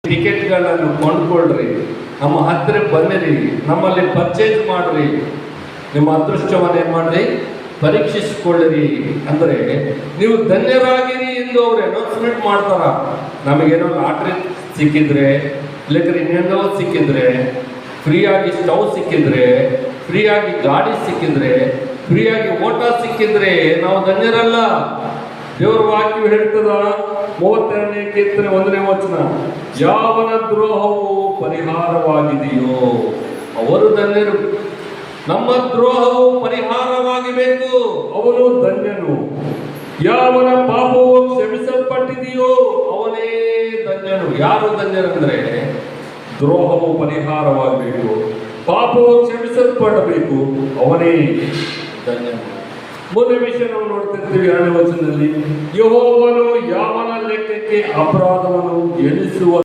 ಟಿಕೆಟ್ಗಳನ್ನು ಕೊಂಡ್ಕೊಳ್ರಿ, ನಮ್ಮ ಹತ್ತಿರ ಬನ್ನಿರಿ, ನಮ್ಮಲ್ಲಿ ಪರ್ಚೇಸ್ ಮಾಡ್ರಿ, ನಿಮ್ಮ ಅದೃಷ್ಟವನ್ನು ಏನು ಮಾಡ್ರಿ ಪರೀಕ್ಷಿಸಿಕೊಳ್ಳಿರಿ ಅಂದರೆ ನೀವು ಧನ್ಯರಾಗಿರಿ ಎಂದು ಅವರು ಅನೌನ್ಸ್ಮೆಂಟ್ ಮಾಡ್ತಾರ. ನಮಗೇನೋ ಲಾಟ್ರಿ ಸಿಕ್ಕಿದ್ರೆ, ಇಲ್ಲದ್ರೆ ಇನ್ನೇನೋ ಸಿಕ್ಕಿದ್ರೆ, ಫ್ರೀಯಾಗಿ ಸ್ಟವ್ ಸಿಕ್ಕಿದ್ರೆ, ಫ್ರೀಯಾಗಿ ಗಾಡಿ ಸಿಕ್ಕಿದ್ರೆ, ಫ್ರೀಯಾಗಿ ಓಟ ಸಿಕ್ಕಿದ್ರೆ ನಾವು ಧನ್ಯರಲ್ಲ. ದೇವರ ವಾಕ್ಯ ಹೇಳ್ತದ 32ನೇ ಕೀರ್ತನೆ 1ನೇ ವಚನ, ಯಾವನ ದ್ರೋಹವು ಪರಿಹಾರವಾಗಿದೆಯೋ ಅವರು ಧನ್ಯರು. ನಮ್ಮ ದ್ರೋಹವು ಪರಿಹಾರವಾಗಬೇಕು, ಅವನು ಧನ್ಯನು. ಯಾವನ ಪಾಪವು ಕ್ಷಮಿಸಲ್ಪಟ್ಟಿದೆಯೋ ಅವನೇ ಧನ್ಯನು. ಯಾರು ಧನ್ಯರಂದ್ರೆ ದ್ರೋಹವು ಪರಿಹಾರವಾಗಬೇಕು, ಪಾಪವು ಕ್ಷಮಿಸಲ್ಪಡಬೇಕು, ಅವನೇ ಧನ್ಯನು. ಮೊದಲ ವಿಷಯ ನಾವು ನೋಡ್ತಿರ್ತೀವಿ 2ನೇ ವಚನದಲ್ಲಿ, ಯೆಹೋವನು ಯಾವನ ಲೆಕ್ಕಕ್ಕೆ ಅಪರಾಧವನ್ನು ಎಣಿಸುವ